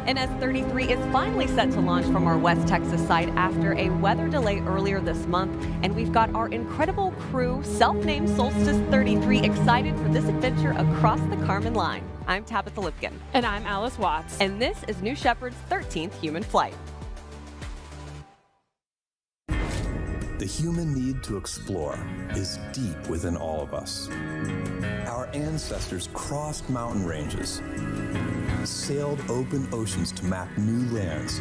NS-33 is finally set to launch from our West Texas site after a weather delay earlier this month, and we've got our incredible crew, self-named Solstice 33, excited for this adventure across the Kármán line. I'm Tabitha Lipkin. And I'm Alice Watts. And this is New Shepard's 13th human flight. The human need to explore is deep within all of us. Our ancestors crossed mountain ranges, sailed open oceans to map new lands,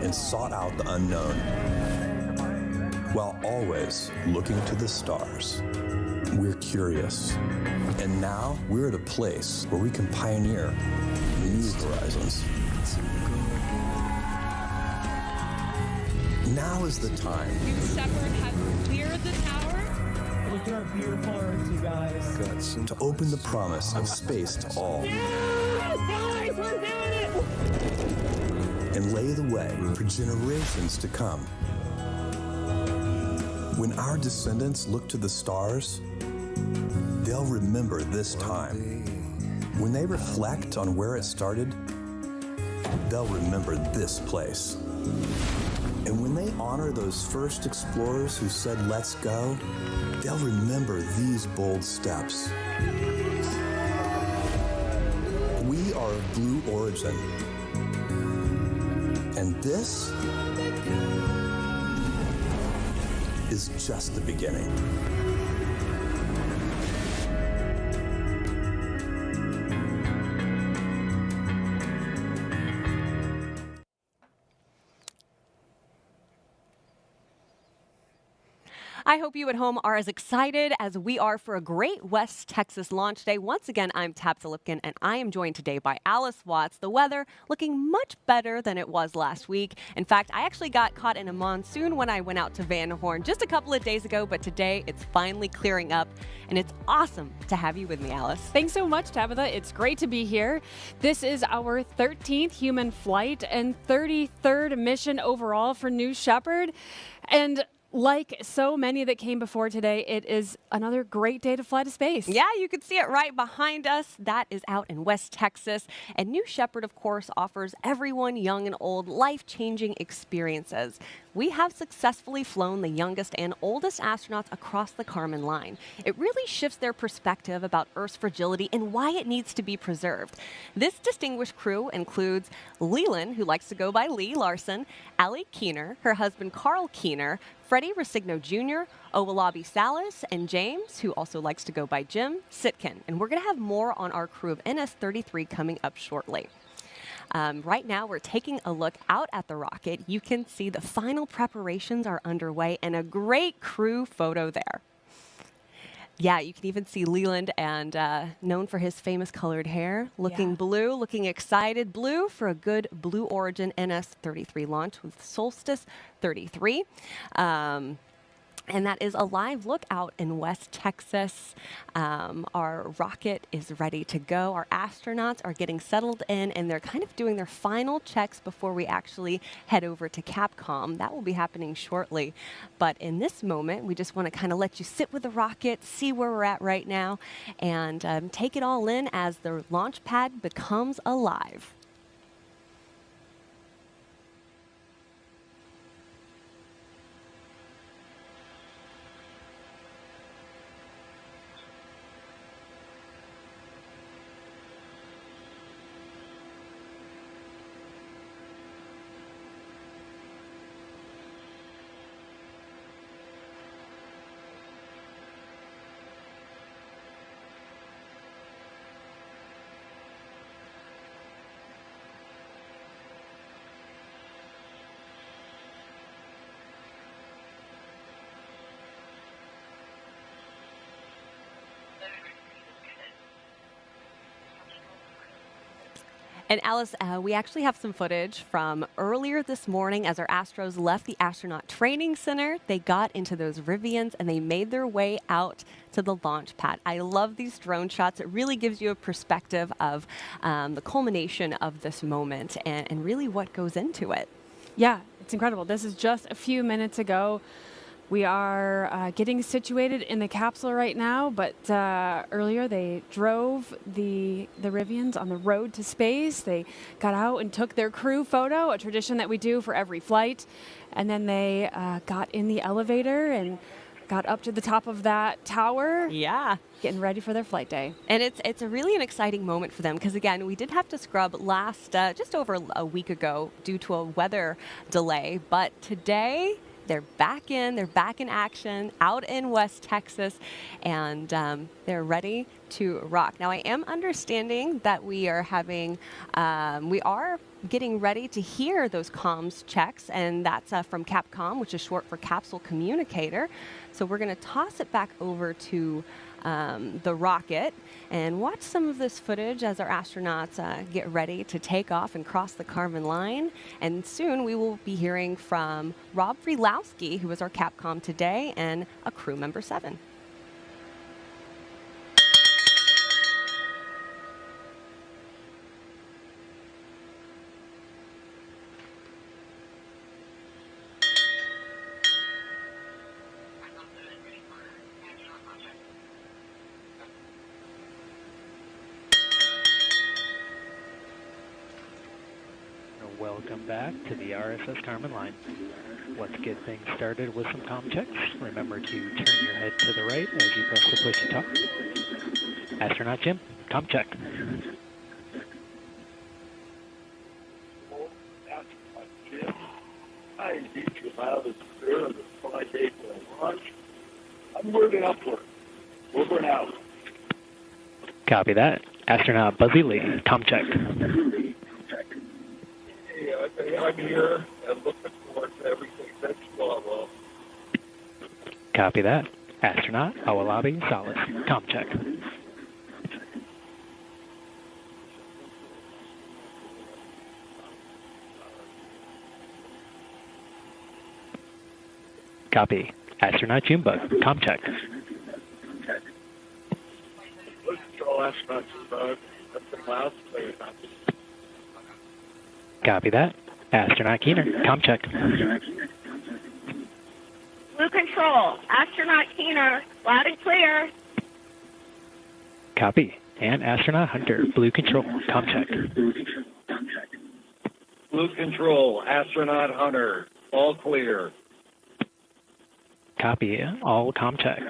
and sought out the unknown, while always looking to the stars. We're curious, and now we're at a place where we can pioneer new horizons. Now is the time. New Shepard has cleared the tower. Look at our beautiful Earth, you guys. To open the promise of space to all. Yes, guys, we're doing it! And lay the way for generations to come. When our descendants look to the stars, they'll remember this time. When they reflect on where it started, they'll remember this place. And when they honor those first explorers who said, "Let's go," they'll remember these bold steps. We are of blue origin. And this is just the beginning. I hope you at home are as excited as we are for a great West Texas launch day. Once again, I'm Tabitha Lipkin, and I am joined today by Alice Watts. The weather looking much better than it was last week. In fact, I actually got caught in a monsoon when I went out to Van Horn just a couple of days ago, but today it's finally clearing up, and it's awesome to have you with me, Alice. Thanks so much, Tabitha. It's great to be here. This is our 13th human flight and 33rd mission overall for New Shepard. And like so many that came before today, it is another great day to fly to space. Yeah, you can see it right behind us. That is out in West Texas. And New Shepard, of course, offers everyone, young and old, life-changing experiences. We have successfully flown the youngest and oldest astronauts across the Kármán line. It really shifts their perspective about Earth's fragility and why it needs to be preserved. This distinguished crew includes Leland, who likes to go by Lee Larson, Allie Kuehner, her husband Carl Kuehner, Freddie Rescigno Jr., Owolabi Salis, and James, who also likes to go by Jim, Sitkin. And we're going to have more on our crew of NS-33 coming up shortly. Right now, we're taking a look out at the rocket. You can see the final preparations are underway and a great crew photo there. Yeah, you can even see Leland, and known for his famous colored hair, looking blue, looking excited. Blue for a good Blue Origin NS-33 launch with Solstice 33. And that is a live look out in West Texas. Our rocket is ready to go. Our astronauts are getting settled in, and they're kind of doing their final checks before we actually head over to Capcom. That will be happening shortly. But in this moment, we just want to kind of let you sit with the rocket, see where we're at right now, and take it all in as the launch pad becomes alive. And Alice, we actually have some footage from earlier this morning as our Astros left the astronaut training center. They got into those Rivians and they made their way out to the launch pad. I love these drone shots. It really gives you a perspective of the culmination of this moment and really what goes into it. Yeah, it's incredible. This is just a few minutes ago. We are getting situated in the capsule right now, but earlier they drove the Rivians on the road to space. They got out and took their crew photo, a tradition that we do for every flight. And then they got in the elevator and got up to the top of that tower. Yeah. Getting ready for their flight day. And it's a really an exciting moment for them because, again, we did have to scrub last just over a week ago due to a weather delay. But today, they're back in action out in West Texas, and they're ready to rock. Now, I am understanding that we are getting ready to hear those comms checks, and that's from Capcom, which is short for Capsule Communicator. So we're going to toss it back over to the rocket and watch some of this footage as our astronauts get ready to take off and cross the Kármán line. And soon we will be hearing from Rob Freelowski, who is our Capcom today, and a crew member 7. Welcome back to the RSS Kármán line. Let's get things started with some comm checks. Remember to turn your head to the right as you press the push to talk. Astronaut Jim, comm check. I need to allow the clear of the flight day for launch. I'm moving upward. Over and out. Copy that. Astronaut Buzzy Lee, comm check. I'm here and looking forward to everything that's going well. Copy that. Astronaut Owolabi Salis, comm check. Copy. Astronaut Junebug, comm check. Control astronaut Junebug. That's loud. Copy that. Astronaut Kuehner, comm check. Blue Control, Astronaut Kuehner, loud and clear. Copy. And Astronaut Hunter, Blue Control, comm check. Blue Control, Astronaut Hunter, all clear. Copy. All comm checks.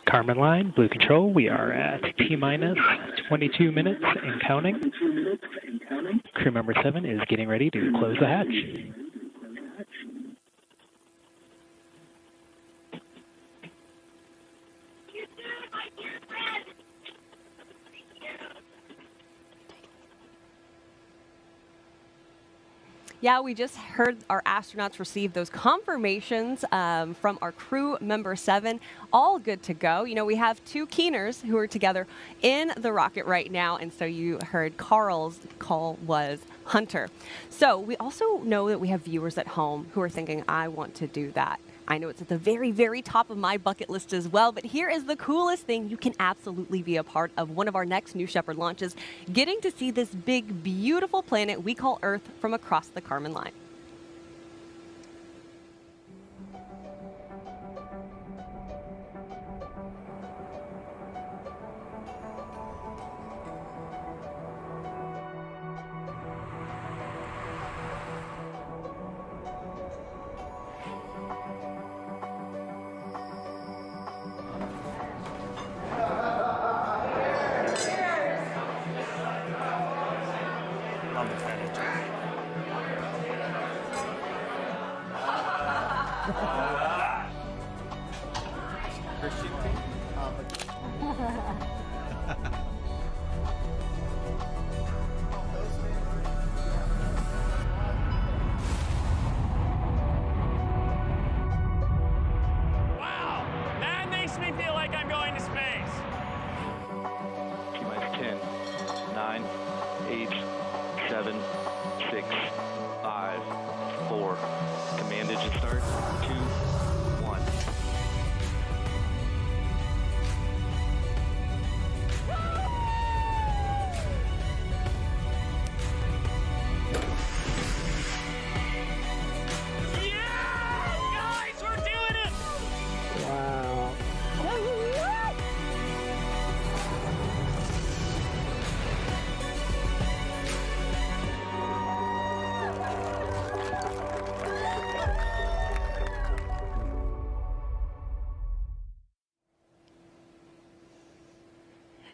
Kármán line, Blue Control, we are at T-minus 22 minutes and counting. Crew member 7 is getting ready to close the hatch. Yeah, we just heard our astronauts receive those confirmations from our crew member 7. All good to go. You know, we have 2 Kuehners who are together in the rocket right now, and so you heard Carl's call was Hunter. So we also know that we have viewers at home who are thinking, I want to do that. I know it's at the very, very top of my bucket list as well, but here is the coolest thing. You can absolutely be a part of one of our next New Shepard launches, getting to see this big, beautiful planet we call Earth from across the Kármán line. Wow, that makes me feel like I'm going to space. T-minus 10, 9, 8, 7, 6, 5, 4. Command engine start. 2, 1.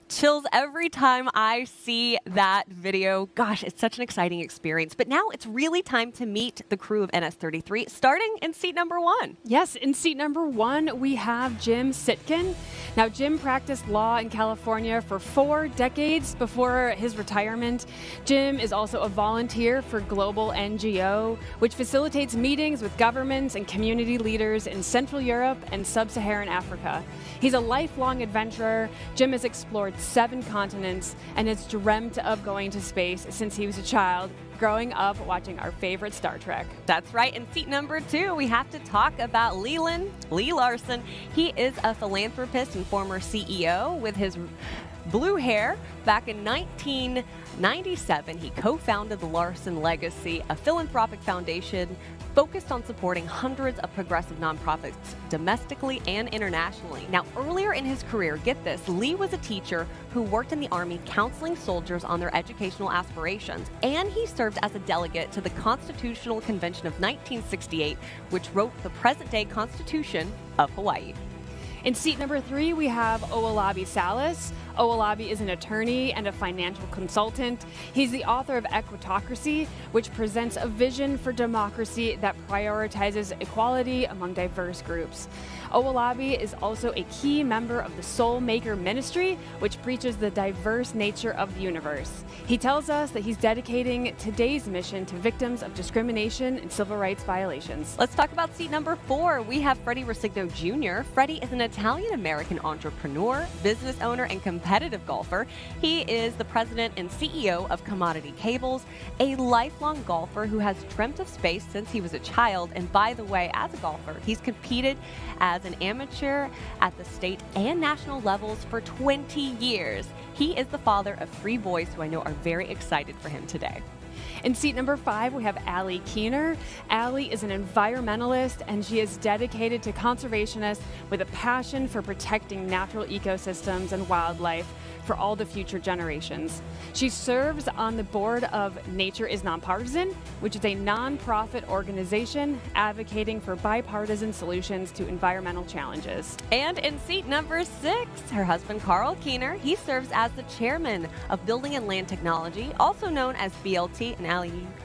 Chills every time I see that video. Gosh, it's such an exciting experience. But now it's really time to meet the crew of NS-33, starting in seat number 1. Yes, in seat number 1, we have Jim Sitkin. Now, Jim practiced law in California for 4 decades before his retirement. Jim is also a volunteer for Global NGO, which facilitates meetings with governments and community leaders in Central Europe and Sub-Saharan Africa. He's a lifelong adventurer. Jim has explored 7 continents and has dreamt of going to space since he was a child, growing up watching our favorite Star Trek. That's right. In seat number 2, we have to talk about Leland, Lee Larson. He is a philanthropist and former CEO. With his blue hair, back in 1997, he co-founded the Larson Legacy, a philanthropic foundation focused on supporting hundreds of progressive nonprofits domestically and internationally. Now, earlier in his career, get this, Lee was a teacher who worked in the Army counseling soldiers on their educational aspirations, and he served as a delegate to the Constitutional Convention of 1968, which wrote the present-day Constitution of Hawaii. In seat number 3, we have Owolabi Salis. Owolabi is an attorney and a financial consultant. He's the author of Equitocracy, which presents a vision for democracy that prioritizes equality among diverse groups. Owolabi is also a key member of the Soul Maker Ministry, which preaches the diverse nature of the universe. He tells us that he's dedicating today's mission to victims of discrimination and civil rights violations. Let's talk about seat number 4. We have Freddie Rescigno Jr. Freddie is an Italian-American entrepreneur, business owner, and competitive golfer. He is the president and CEO of Commodity Cables, a lifelong golfer who has dreamt of space since he was a child. And by the way, as a golfer, he's competed as an amateur at the state and national levels for 20 years. He is the father of 3 boys who I know are very excited for him today. In seat number 5, we have Allie Kuehner. Allie is an environmentalist, and she is dedicated to conservationists with a passion for protecting natural ecosystems and wildlife for all the future generations. She serves on the board of Nature is Nonpartisan, which is a nonprofit organization advocating for bipartisan solutions to environmental challenges. And in seat number 6, her husband Carl Kuehner. He serves as the chairman of Building and Land Technology, also known as BLT. And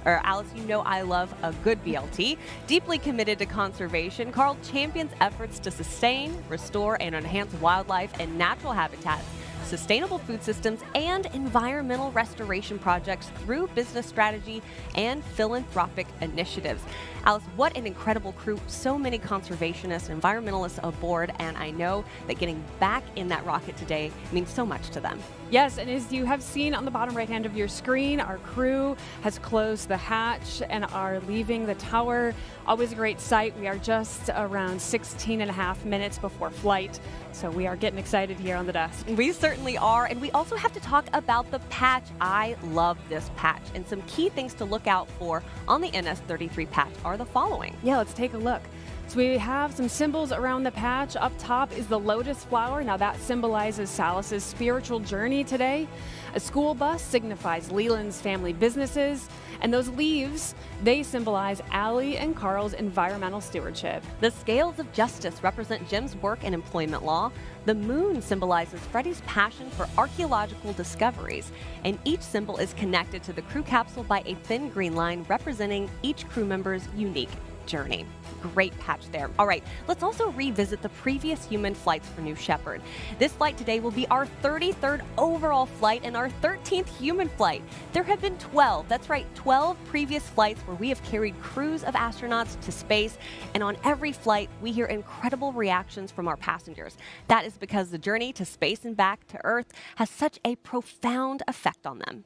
Alice, you know I love a good BLT. Deeply committed to conservation, Carl champions efforts to sustain, restore, and enhance wildlife and natural habitats, sustainable food systems, and environmental restoration projects through business strategy and philanthropic initiatives. Alice, what an incredible crew. So many conservationists and environmentalists aboard, and I know that getting back in that rocket today means so much to them. Yes, and as you have seen on the bottom right hand of your screen, our crew has closed the hatch and are leaving the tower. Always a great sight. We are just around 16.5 minutes before flight, so we are getting excited here on the desk. We certainly are, and we also have to talk about the patch. I love this patch, and some key things to look out for on the NS-33 patch are the following. Yeah, let's take a look. So we have some symbols around the patch. Up top is the lotus flower. Now that symbolizes Salis's spiritual journey today. A school bus signifies Leland's family businesses. And those leaves, they symbolize Allie and Carl's environmental stewardship. The scales of justice represent Jim's work and employment law. The moon symbolizes Freddie's passion for archaeological discoveries. And each symbol is connected to the crew capsule by a thin green line representing each crew member's unique journey. Great patch there. All right, let's also revisit the previous human flights for New Shepard. This flight today will be our 33rd overall flight and our 13th human flight. There have been 12, that's right, 12 previous flights where we have carried crews of astronauts to space, and on every flight, we hear incredible reactions from our passengers. That is because the journey to space and back to Earth has such a profound effect on them.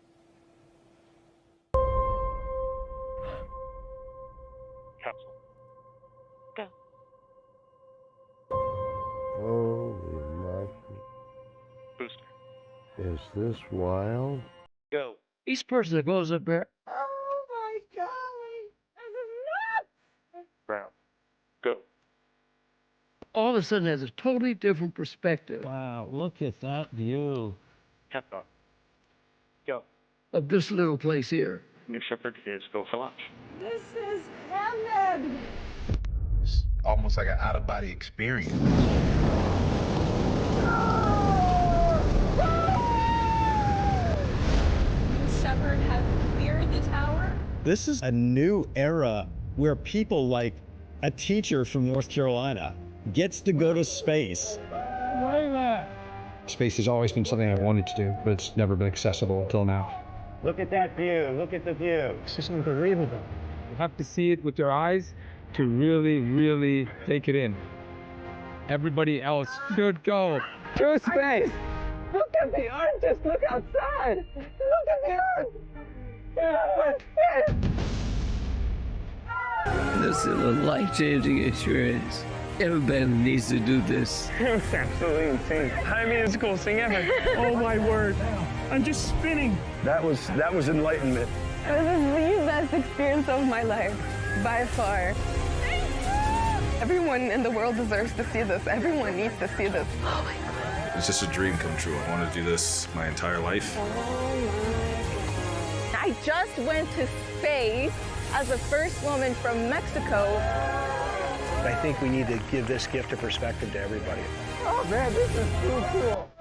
Holy monkey. Booster. Is this wild? Go. Each person that goes up there. Oh my golly. Brown. Go. All of a sudden has a totally different perspective Wow, look at that view. Countdown. Go. of this little place here. New Shepard is go for launch. This is heaven. It's almost like an out-of-body experience. Oh! This is a new era where people like a teacher from North Carolina gets to go to space. Space has always been something I wanted to do, but it's never been accessible until now. Look at that view. Look at the view. It's just unbelievable. You have to see it with your eyes to really, really take it in. Everybody else should go to space. Look at the Earth. Just look outside. Look at the Earth. This is a life-changing experience. Everybody needs to do this. It's absolutely insane. I mean, it's the coolest thing ever. Oh my word. I'm just spinning. That was enlightenment. This is the best experience of my life, by far. Everyone in the world deserves to see this. Everyone needs to see this. Oh my God. It's just a dream come true. I wanted to do this my entire life. I just went to space as the first woman from Mexico. I think we need to give this gift of perspective to everybody. Oh man, this is so cool.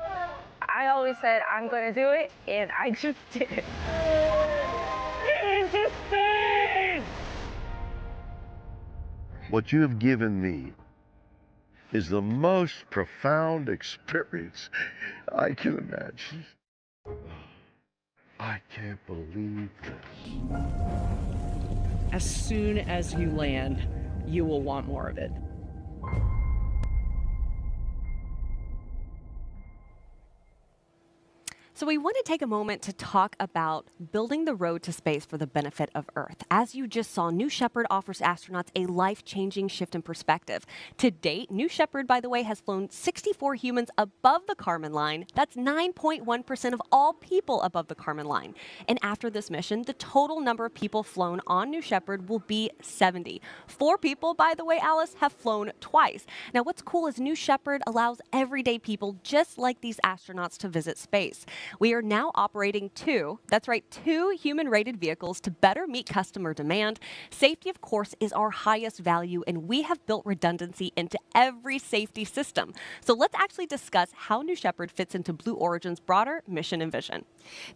I always said I'm going to do it, and I just did it. Into space! What you have given me is the most profound experience I can imagine. I can't believe this. As soon as you land, you will want more of it. So we want to take a moment to talk about building the road to space for the benefit of Earth. As you just saw, New Shepard offers astronauts a life-changing shift in perspective. To date, New Shepard, by the way, has flown 64 humans above the Kármán line. That's 9.1% of all people above the Kármán line. And after this mission, the total number of people flown on New Shepard will be 70. 4 people, by the way, Alice, have flown twice. Now, what's cool is New Shepard allows everyday people just like these astronauts to visit space. We are now operating 2 human-rated vehicles to better meet customer demand. Safety, of course, is our highest value, and we have built redundancy into every safety system. So let's actually discuss how New Shepard fits into Blue Origin's broader mission and vision.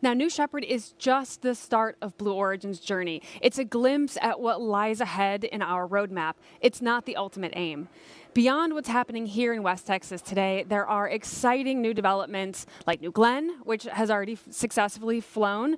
Now, New Shepard is just the start of Blue Origin's journey. It's a glimpse at what lies ahead in our roadmap. It's not the ultimate aim. Beyond what's happening here in West Texas today, there are exciting new developments like New Glenn, which has already successfully flown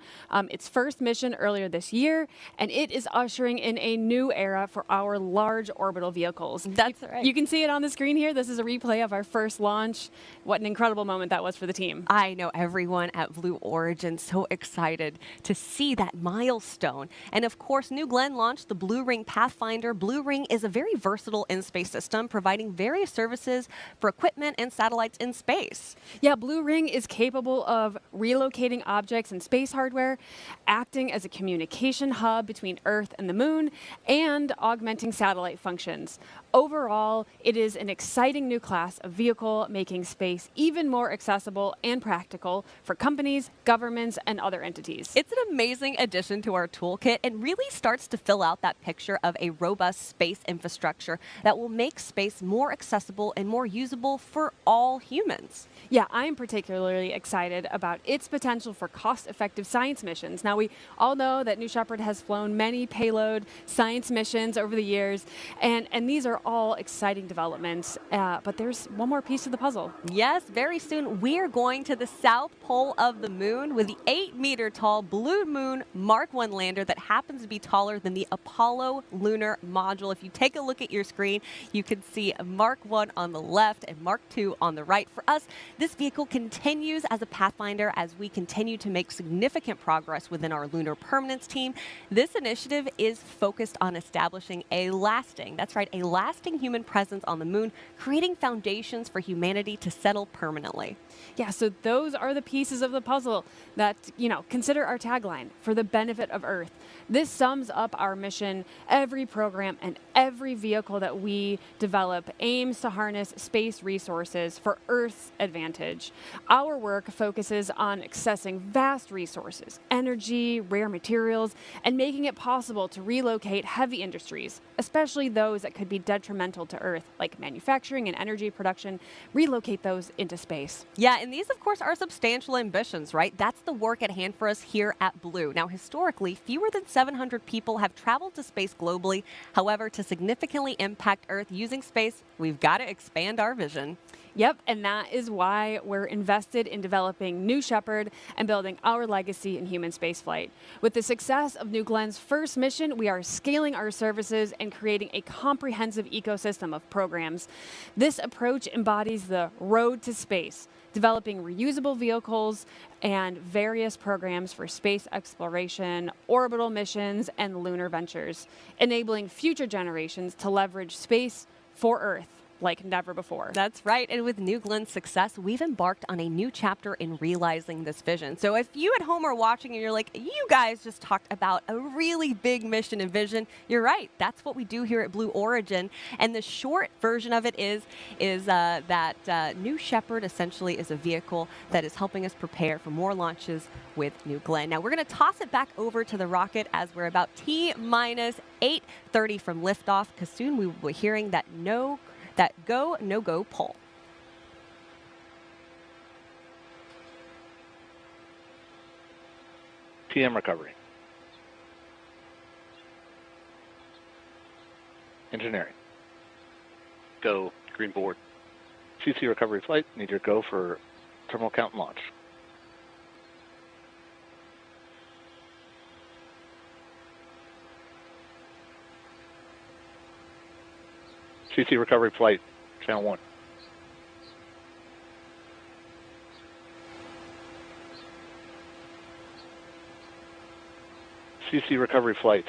its first mission earlier this year, and it is ushering in a new era for our large orbital vehicles. That's right. You can see it on the screen here. This is a replay of our first launch. What an incredible moment that was for the team. I know everyone at Blue Origin so excited to see that milestone. And of course, New Glenn launched the Blue Ring Pathfinder. Blue Ring is a very versatile in-space system, providing various services for equipment and satellites in space. Yeah, Blue Ring is capable of relocating objects and space hardware, acting as a communication hub between Earth and the Moon, and augmenting satellite functions. Overall, it is an exciting new class of vehicle, making space even more accessible and practical for companies, governments, and other entities. It's an amazing addition to our toolkit and really starts to fill out that picture of a robust space infrastructure that will make space more accessible and more usable for all humans. Yeah, I'm particularly excited about its potential for cost-effective science missions. Now, we all know that New Shepard has flown many payload science missions over the years, and these are all exciting developments, but there's one more piece of the puzzle. Yes, very soon we are going to the south pole of the moon with the 8-meter-tall Blue Moon Mark 1 lander that happens to be taller than the Apollo lunar module. If you take a look at your screen, you can see Mark 1 on the left and Mark 2 on the right. For us, this vehicle continues as a pathfinder as we continue to make significant progress within our lunar permanence team. This initiative is focused on establishing a lasting human presence on the moon, creating foundations for humanity to settle permanently. Yeah, so those are the pieces of the puzzle that, consider our tagline, for the benefit of Earth. This sums up our mission. Every program and every vehicle that we develop aims to harness space resources for Earth's advantage. Our work focuses on accessing vast resources, energy, rare materials, and making it possible to relocate heavy industries, especially those that could be dedicated detrimental to Earth, like manufacturing and energy production, relocate those into space. Yeah, and these, of course, are substantial ambitions, right? That's the work at hand for us here at Blue. Now, historically, fewer than 700 people have traveled to space globally. However, to significantly impact Earth using space, we've got to expand our vision. Yep, and that is why we're invested in developing New Shepard and building our legacy in human spaceflight. With the success of New Glenn's first mission, we are scaling our services and creating a comprehensive ecosystem of programs. This approach embodies the road to space, developing reusable vehicles and various programs for space exploration, orbital missions, and lunar ventures, enabling future generations to leverage space for Earth like never before. That's right. And with New Glenn's success, we've embarked on a new chapter in realizing this vision. So if you at home are watching and you're like, you guys just talked about a really big mission and vision, you're right. That's what we do here at Blue Origin. And the short version of it is that New Shepard essentially is a vehicle that is helping us prepare for more launches with New Glenn. Now we're going to toss it back over to the rocket as we're about T-minus 8:30 from liftoff, because soon we will be hearing that go, no-go pull. TM recovery. Engineering. Go, green board. CC recovery flight, need your go for terminal count and launch. CC recovery flight, channel 1. CC recovery flight.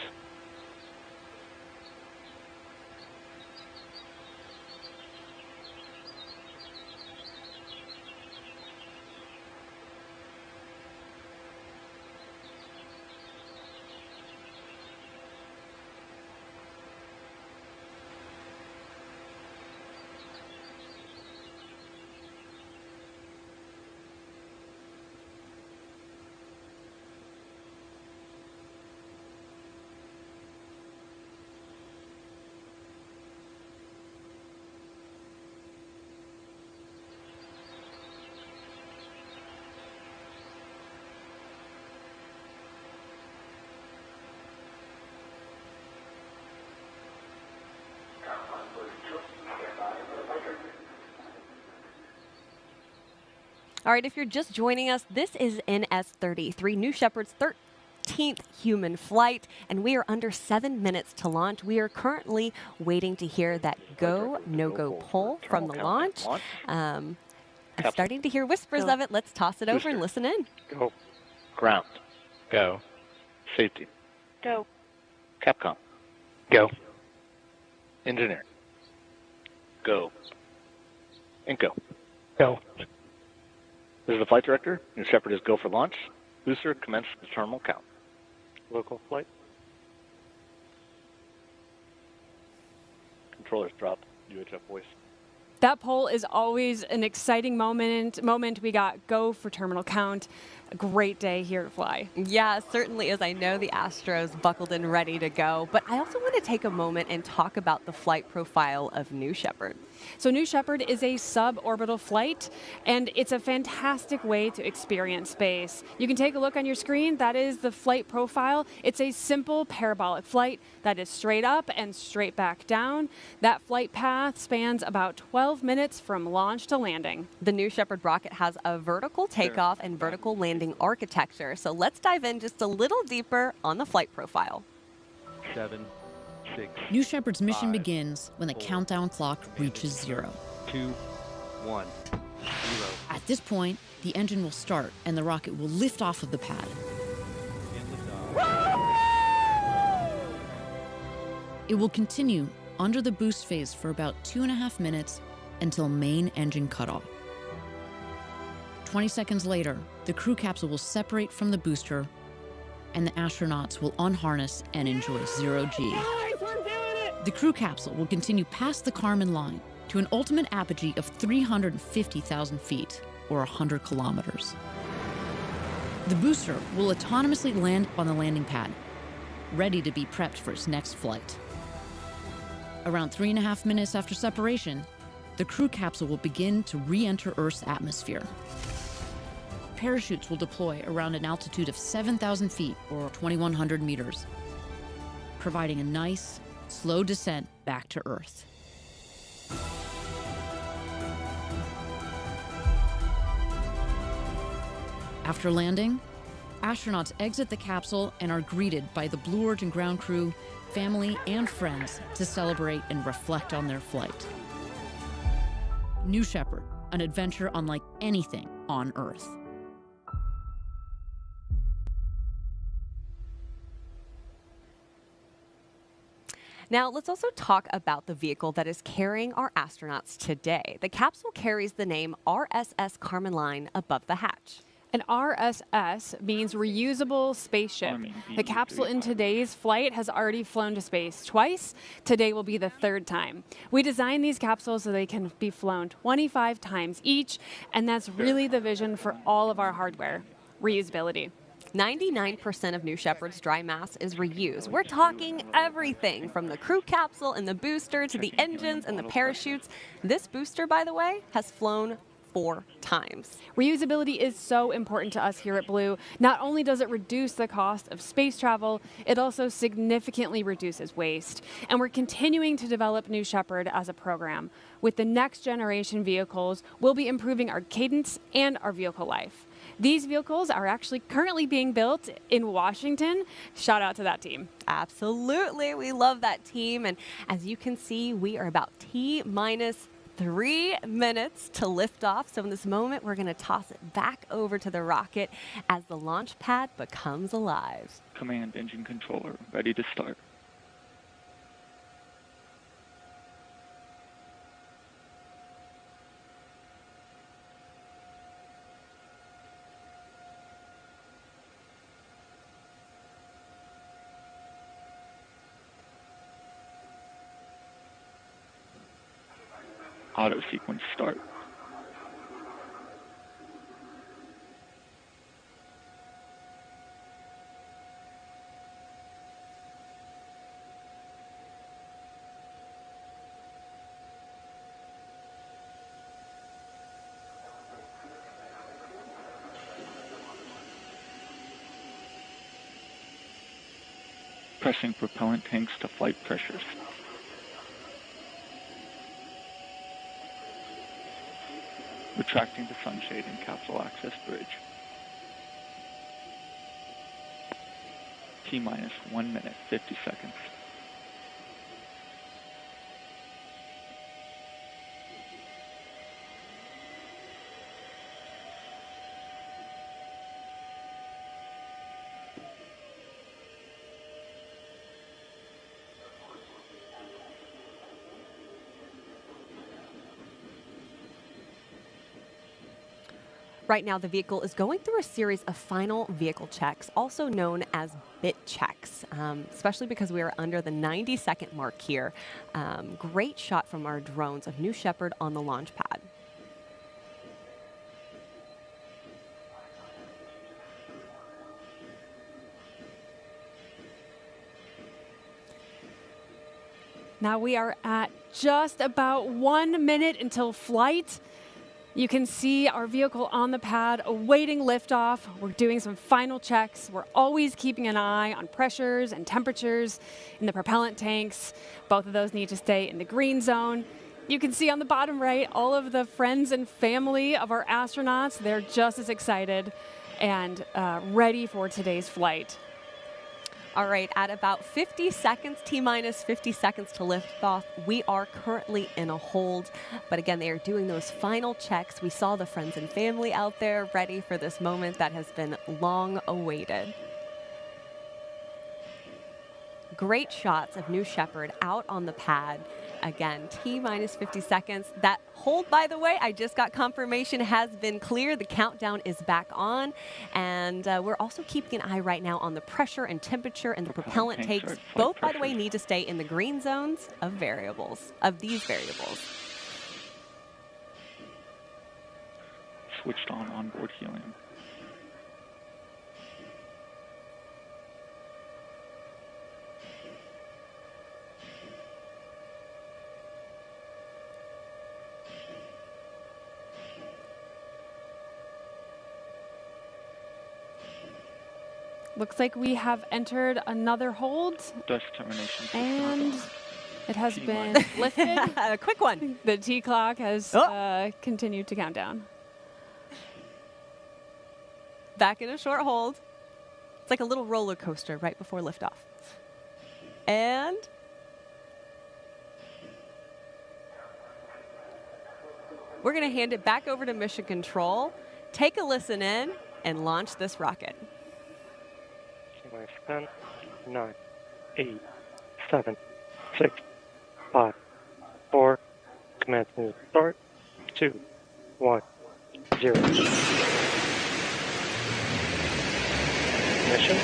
All right, if you're just joining us, this is NS-33, New Shepard's 13th human flight, and we are under 7 minutes to launch. We are currently waiting to hear that go, no-go pull from the launch. I'm starting to hear whispers of it. Let's toss it over and listen in. Go. Ground. Go. Safety. Go. Capcom. Go. Engineer. Go. And go. Go. This is the flight director. New Shepard is go for launch. Booster, commence the terminal count. Local flight. Controllers drop. UHF voice. That poll is always an exciting moment. We got go for terminal count. A great day here at Fly. Yeah, it certainly is. I know the Astros buckled in ready to go, but I also want to take a moment and talk about the flight profile of New Shepard. So New Shepard is a suborbital flight, and it's a fantastic way to experience space. You can take a look on your screen. That is the flight profile. It's a simple parabolic flight that is straight up and straight back down. That flight path spans about 12 minutes from launch to landing. The New Shepard rocket has a vertical takeoff and vertical landing architecture. So let's dive in just a little deeper on the flight profile. 7, 6. New Shepard's mission 5, begins when the 4, countdown clock reaches 0. 2, 1, 0. At this point, the engine will start and the rocket will lift off of the pad. It will continue under the boost phase for about 2.5 minutes until main engine cutoff. 20 seconds later, the crew capsule will separate from the booster and the astronauts will unharness and enjoy 0G. The crew capsule will continue past the Kármán line to an ultimate apogee of 350,000 feet, or 100 kilometers. The booster will autonomously land on the landing pad, ready to be prepped for its next flight. Around 3.5 minutes after separation, the crew capsule will begin to re-enter Earth's atmosphere. Parachutes will deploy around an altitude of 7,000 feet or 2,100 meters, providing a nice, slow descent back to Earth. After landing, astronauts exit the capsule and are greeted by the Blue Origin ground crew, family, and friends to celebrate and reflect on their flight. New Shepard, an adventure unlike anything on Earth. Now, let's also talk about the vehicle that is carrying our astronauts today. The capsule carries the name RSS Kármán line above the hatch. An RSS means reusable spaceship. The capsule in today's flight has already flown to space twice. Today will be the third time. We designed these capsules so they can be flown 25 times each, and that's really the vision for all of our hardware, reusability. 99% of New Shepard's dry mass is reused. We're talking everything from the crew capsule and the booster to the engines and the parachutes. This booster, by the way, has flown 4 times. Reusability is so important to us here at Blue. Not only does it reduce the cost of space travel, it also significantly reduces waste. And we're continuing to develop New Shepard as a program. With the next generation vehicles, we'll be improving our cadence and our vehicle life. These vehicles are actually currently being built in Washington. Shout out to that team. Absolutely. We love that team. And as you can see, we are about T-minus 3 minutes to lift off. So in this moment, we're going to toss it back over to the rocket as the launch pad becomes alive. Command engine controller, ready to start. Auto sequence start. Pressing propellant tanks to flight pressures. Retracting the sunshade and capsule access bridge. T-minus 1 minute, 50 seconds. Right now, the vehicle is going through a series of final vehicle checks, also known as bit checks, especially because we are under the 90-second mark here. Great shot from our drones of New Shepard on the launch pad. Now we are at just about 1 minute until flight. You can see our vehicle on the pad awaiting liftoff. We're doing some final checks. We're always keeping an eye on pressures and temperatures in the propellant tanks. Both of those need to stay in the green zone. You can see on the bottom right all of the friends and family of our astronauts. They're just as excited and ready for today's flight. All right, at about 50 seconds, T-minus 50 seconds to lift off, we are currently in a hold. But again, they are doing those final checks. We saw the friends and family out there ready for this moment that has been long awaited. Great shots of New Shepard out on the pad. Again, T-minus 50 seconds. That hold, by the way, I just got confirmation has been clear. The countdown is back on. And we're also keeping an eye right now on the pressure and temperature and the propellant tanks. Both, by the way, need to stay in the green zones of these variables. Switched on onboard helium. Looks like we have entered another hold. Dust termination. And it has been lifted. A quick one. The T clock has continued to count down. Back in a short hold. It's like a little roller coaster right before liftoff. And we're going to hand it back over to Mission Control. Take a listen in and launch this rocket. 10, 9, 8, 7, 6, 5, 4, commencing start, 2, 1, 0. Mission.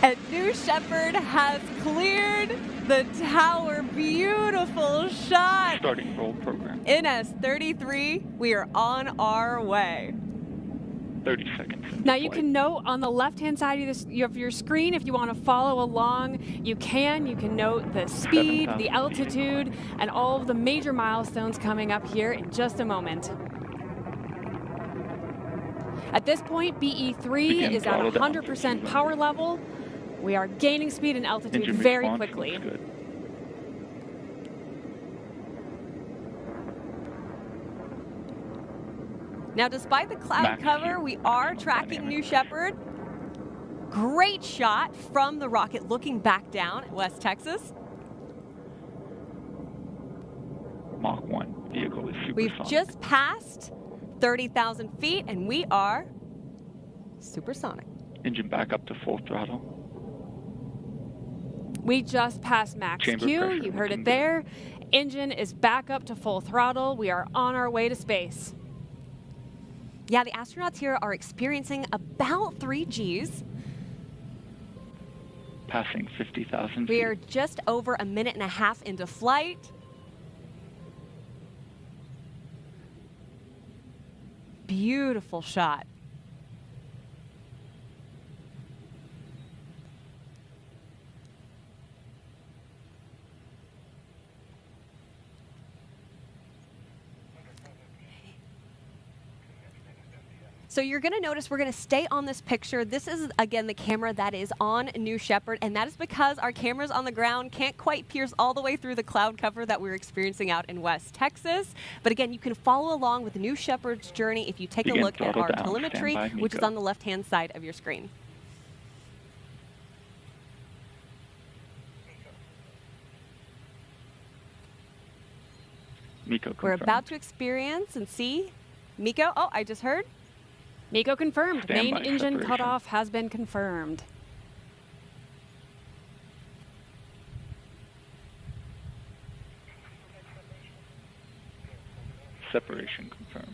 And New Shepard has cleared the tower. Beautiful shot. Starting roll program. NS-33, we are on our way. 30 seconds. Now you can note on the left-hand side of your screen, if you want to follow along, you can. You can note the speed, the altitude, and all of the major milestones coming up here in just a moment. At this point, BE3 is at 100% power level. We are gaining speed and altitude very quickly. Now, despite the cloud cover, we are tracking New Shepard. Great shot from the rocket looking back down at West Texas. Mach 1 vehicle is supersonic. We've just passed 30,000 feet, and we are supersonic. Engine back up to full throttle. We just passed max Chamber Q. pressure You heard looking it there. Engine is back up to full throttle. We are on our way to space. Yeah, the astronauts here are experiencing about 3 Gs. Passing 50,000 feet. We are just over a minute and a half into flight. Beautiful shot. So you're going to notice we're going to stay on this picture. This is, again, the camera that is on New Shepard, and that is because our cameras on the ground can't quite pierce all the way through the cloud cover that we're experiencing out in West Texas. But again, you can follow along with New Shepard's journey if you take a look at our telemetry, which is on the left-hand side of your screen. MECO We're about to experience and see MECO. Oh, I just heard. MECO confirmed. Standby Main engine separation. cutoff has been confirmed. Separation confirmed.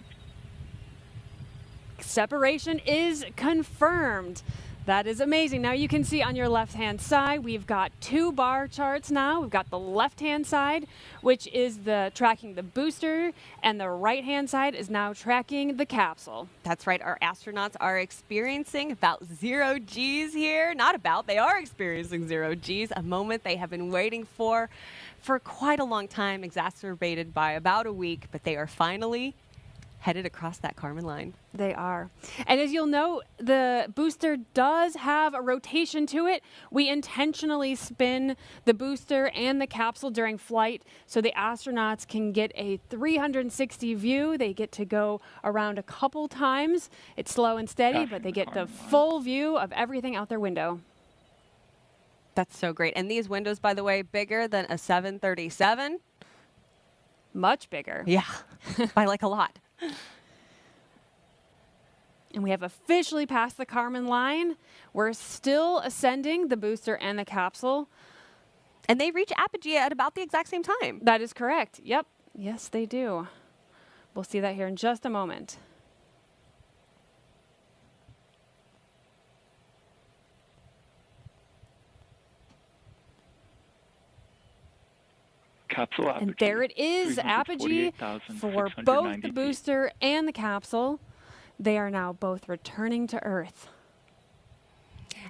Separation is confirmed. That is amazing. Now you can see on your left-hand side, we've got 2 bar charts now. We've got the left-hand side, which is tracking the booster, and the right-hand side is now tracking the capsule. That's right. Our astronauts are experiencing about 0 Gs here. Not about, they are experiencing 0 Gs, a moment they have been waiting for quite a long time, exacerbated by about a week, but they are finally headed across that Kármán line. They are. And as you'll note, the booster does have a rotation to it. We intentionally spin the booster and the capsule during flight so the astronauts can get a 360 view. They get to go around a couple times. It's slow and steady, but they get the full view of everything out their window. That's so great. And these windows, by the way, bigger than a 737. Much bigger. Yeah, by like a lot. And we have officially passed the Kármán line. We're still ascending the booster and the capsule. And they reach apogee at about the exact same time. That is correct. Yep. Yes, they do. We'll see that here in just a moment. Capsule apogee. And there it is, apogee for both the booster and the capsule. They are now both returning to Earth.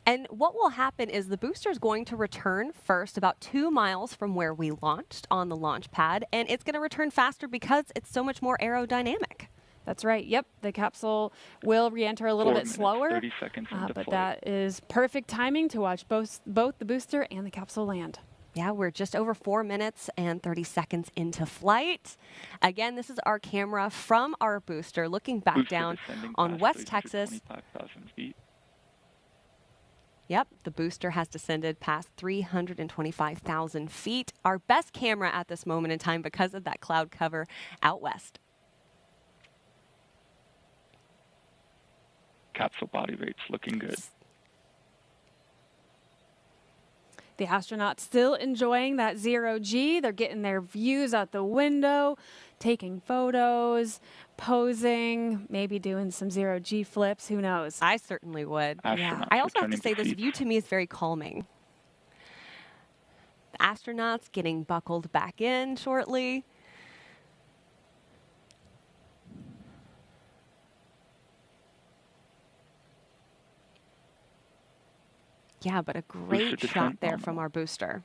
And what will happen is the booster is going to return first about 2 miles from where we launched on the launch pad, and it's going to return faster because it's so much more aerodynamic. That's right. Yep. The capsule will re-enter a little 4 bit minutes, slower. 30 seconds into but flight. that is perfect timing to watch both the booster and the capsule land. Yeah, we're just over 4 minutes and 30 seconds into flight. Again, this is our camera from our booster looking back Booster down descending on past West Texas. 25,000 feet. Yep, the booster has descended past 325,000 feet. Our best camera at this moment in time because of that cloud cover out west. Capsule body rates looking good. The astronauts still enjoying that 0G. They're getting their views out the window, taking photos, posing, maybe doing some 0G flips. Who knows? I certainly would. Astronauts I also have to returning say to this seats. view to me is very calming. The astronauts getting buckled back in shortly. Yeah, but a great Booster shot descent there nominal. from our booster.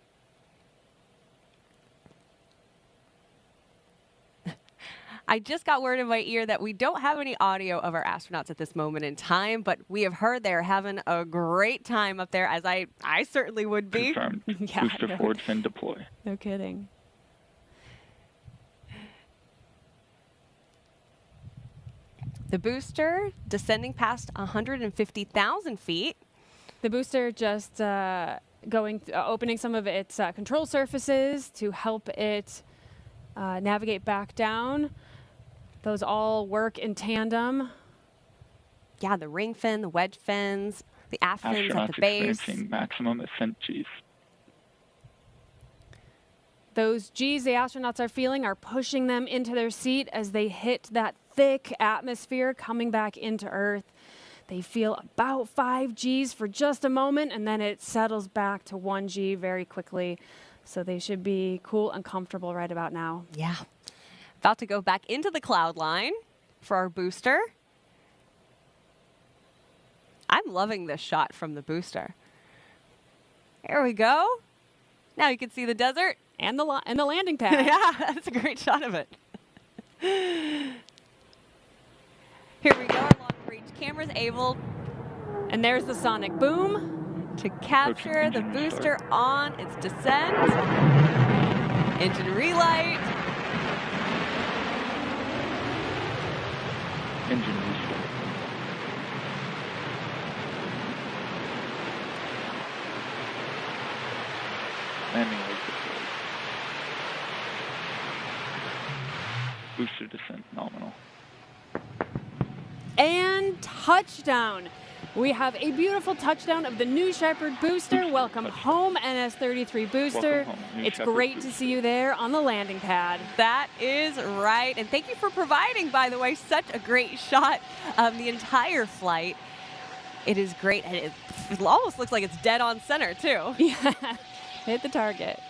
I just got word in my ear that we don't have any audio of our astronauts at this moment in time, but we have heard they're having a great time up there, as I certainly would be. Confirmed. Yeah, Booster no. forward fin deploy. No kidding. The booster descending past 150,000 feet. The booster just opening some of its control surfaces to help it navigate back down. Those all work in tandem. Yeah, the ring fin, the wedge fins, the aft fins at Astronauts the base. experiencing maximum ascent Gs. Those G's the astronauts are feeling are pushing them into their seat as they hit that thick atmosphere coming back into Earth. They feel about 5 Gs for just a moment, and then it settles back to 1 G very quickly. So they should be cool and comfortable right about now. Yeah. About to go back into the cloud line for our booster. I'm loving this shot from the booster. There we go. Now you can see the desert. And the landing pad. Yeah, that's a great shot of it. Here we go. Our long-range camera's able. And there's the sonic boom. To capture the booster on its descent. Engine relight. Engine restart. Landing leg deployed. Booster descent nominal. And touchdown. We have a beautiful touchdown of the New Shepard booster. Welcome home, NS-33 booster. Welcome home, New It's Shepard great to booster. see you there on the landing pad. That is right. And thank you for providing, by the way, such a great shot of the entire flight. It is great. And it almost looks like it's dead on center, too. Yeah, hit the target.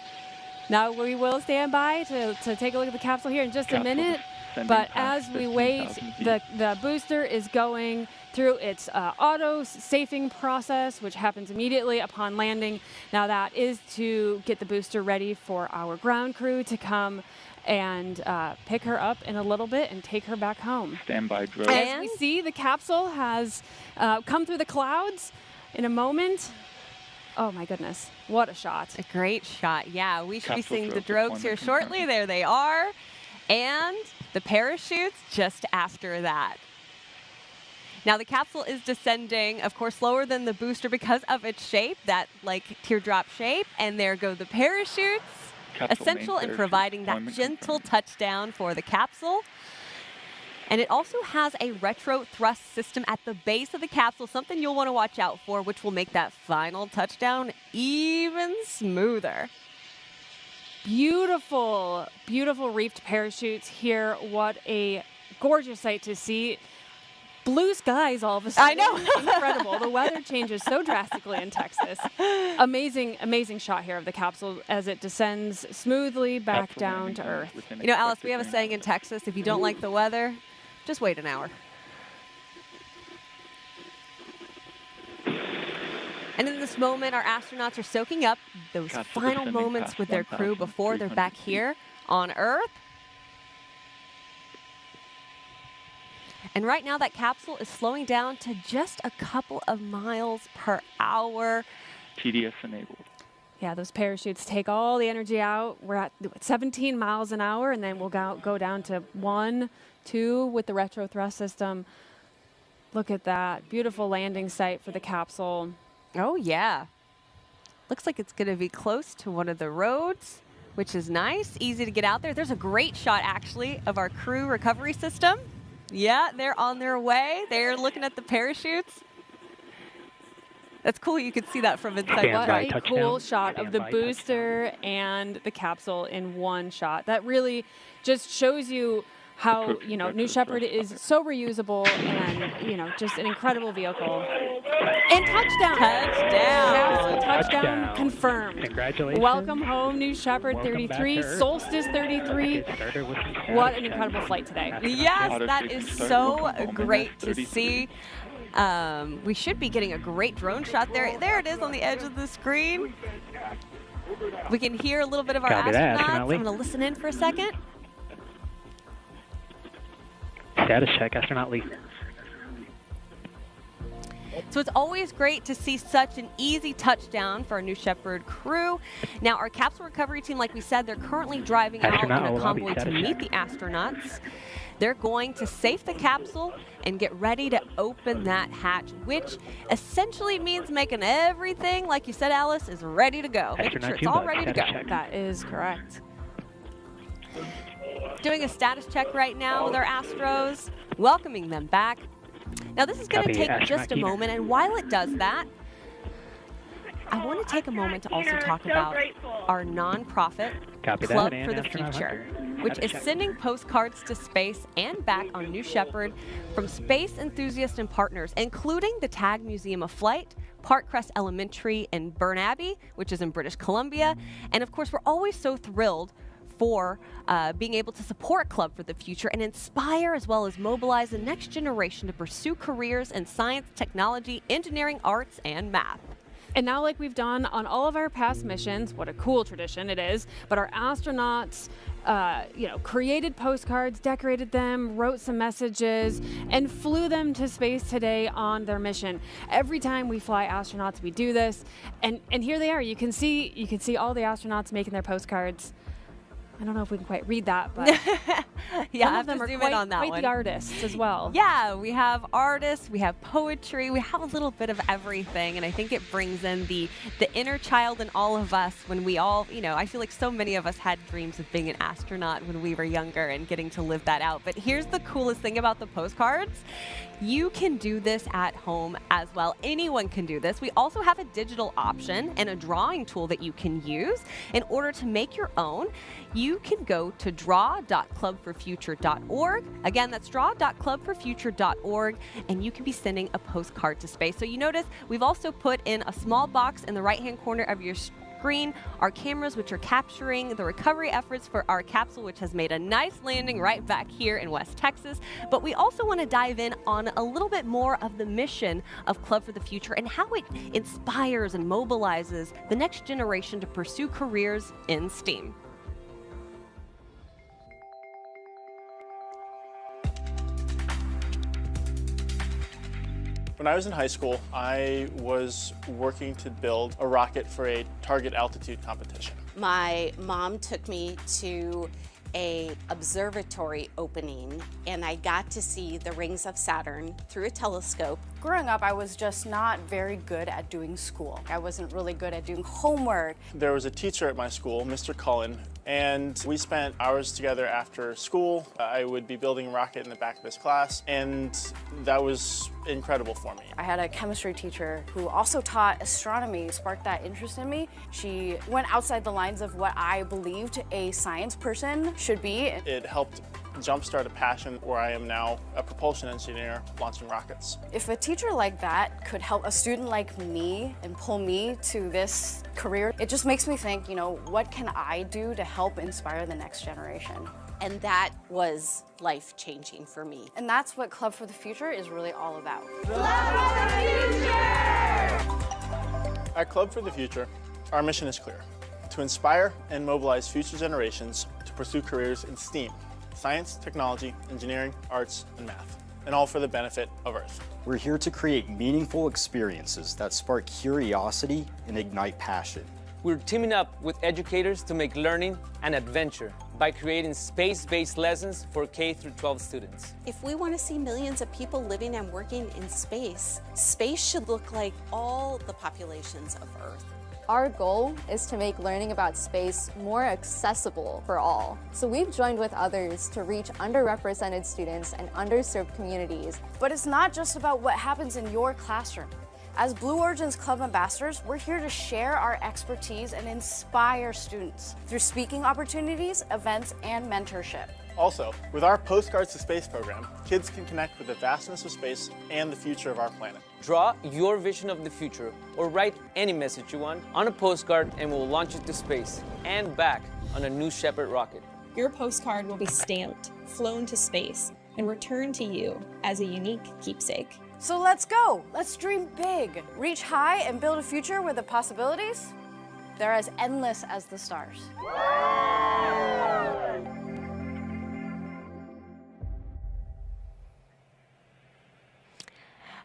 Now we will stand by to take a look at the capsule here in just a Capsule minute. descending But past as we wait, 15,000 feet. the booster is going through its auto safing process, which happens immediately upon landing. Now that is to get the booster ready for our ground crew to come and pick her up in a little bit and take her back home. Standby drill. As we see, the capsule has come through the clouds in a moment. Oh my goodness, what a shot. A great shot. Yeah, we should be Capsule seeing the drill drogues here deployment shortly. confirmed. There they are. And the parachutes just after that. Now the capsule is descending, of course, slower than the booster because of its shape, that like teardrop shape. And there go the parachutes. Capsule Essential main in parachute providing that deployment gentle confirmed. touchdown for the capsule. And it also has a retro thrust system at the base of the capsule, something you'll want to watch out for, which will make that final touchdown even smoother. Beautiful, beautiful reefed parachutes here. What a gorgeous sight to see. Blue skies all of a sudden. I know. Incredible. The weather changes so drastically in Texas. Amazing, amazing shot here of the capsule as it descends smoothly back Capsule down landing to zone Earth. within You know, Alice, expected we have a range. saying in Texas, if you don't like the weather, just wait an hour. And in this moment, our astronauts are soaking up those Gotcha, final descending moments past with their crew before they're back 1,300 here on Earth. And right now, that capsule is slowing down to just a couple of miles per hour. TDS enabled. Yeah, those parachutes take all the energy out. We're at 17 miles an hour, and then we'll go down to 1, 2 with the retro thrust system. Look at that. Beautiful landing site for the capsule. Oh, yeah. Looks like it's going to be close to one of the roads, which is nice. Easy to get out there. There's a great shot, actually, of our crew recovery system. Yeah, they're on their way. They're looking at the parachutes. That's cool. You can see that from inside. What a cool shot of the booster and the capsule in one shot. That really just shows you how, you know, New Shepard is so reusable and, you know, just an incredible vehicle. And touchdown. Touchdown confirmed. Congratulations. Welcome home, New Shepard 33, Solstice 33. What an incredible flight today. Yes, that is so great to see. We should be getting a great drone shot there. There it is on the edge of the screen. We can hear a little bit of our astronauts. I'm going to listen in for a second. Status check, astronaut Lee. So it's always great to see such an easy touchdown for our New Shepard crew. Now, our capsule recovery team, like we said, they're currently driving out in a convoy to meet the astronauts. They're going to safe the capsule and get ready to open that hatch, which essentially means making everything, like you said, Alice, is ready to go. Making sure it's all ready to go. That is correct. Doing a status check right now with our Astros, welcoming them back. Now, this is going to take just a moment, and while it does that, I want to take a moment to also talk about our nonprofit Club for the Future, which is sending postcards to space and back on New Shepard from space enthusiasts and partners, including the Tag Museum of Flight, Parkcrest Elementary in Burnaby, which is in British Columbia. And of course, we're always so thrilled for being able to support Club for the Future and inspire as well as mobilize the next generation to pursue careers in science, technology, engineering, arts, and math. And now, like we've done on all of our past missions, what a cool tradition it is, but our astronauts, you know, created postcards, decorated them, wrote some messages, and flew them to space today on their mission. Every time we fly astronauts, we do this, and here they are. You can see all the astronauts making their postcards. I don't know if we can quite read that, but yeah, some I of them are zoom in on that quite one. the artists as well. Yeah, we have artists, we have poetry, we have a little bit of everything, and I think it brings in the inner child in all of us when we all, you know, I feel like so many of us had dreams of being an astronaut when we were younger and getting to live that out. But here's the coolest thing about the postcards. You can do this at home as well. Anyone can do this. We also have a digital option and a drawing tool that you can use. In order to make your own, you can go to draw.clubforfuture.org. Again, that's draw.clubforfuture.org, and you can be sending a postcard to space. So you notice we've also put in a small box in the right-hand corner of your screen our cameras, which are capturing the recovery efforts for our capsule, which has made a nice landing right back here in West Texas. But we also want to dive in on a little bit more of the mission of Club for the Future and how it inspires and mobilizes the next generation to pursue careers in STEAM. When I was in high school, I was working to build a rocket for a target altitude competition. My mom took me to a observatory opening, and I got to see the rings of Saturn through a telescope. Growing up, I was just not very good at doing school. I wasn't really good at doing homework. There was a teacher at my school, Mr. Cullen, and we spent hours together after school. I would be building a rocket in the back of his class, and that was incredible for me. I had a chemistry teacher who also taught astronomy, sparked that interest in me. She went outside the lines of what I believed a science person should be. It helped jumpstart a passion where I am now a propulsion engineer launching rockets. If a teacher like that could help a student like me and pull me to this career, it just makes me think, you know, what can I do to help inspire the next generation? And that was life-changing for me. And that's what Club for the Future is really all about. Club for the Future! At Club for the Future, our mission is clear: to inspire and mobilize future generations to pursue careers in STEAM, science, technology, engineering, arts, and math, and all for the benefit of Earth. We're here to create meaningful experiences that spark curiosity and ignite passion. We're teaming up with educators to make learning an adventure by creating space-based lessons for K-12 students. If we want to see millions of people living and working in space, space should look like all the populations of Earth. Our goal is to make learning about space more accessible for all. So we've joined with others to reach underrepresented students and underserved communities. But it's not just about what happens in your classroom. As Blue Origin's Club ambassadors, we're here to share our expertise and inspire students through speaking opportunities, events, and mentorship. Also, with our Postcards to Space program, kids can connect with the vastness of space and the future of our planet. Draw your vision of the future or write any message you want on a postcard and we'll launch it to space and back on a New Shepard rocket. Your postcard will be stamped, flown to space, and returned to you as a unique keepsake. So let's go. Let's dream big, reach high, and build a future where the possibilities, they're as endless as the stars.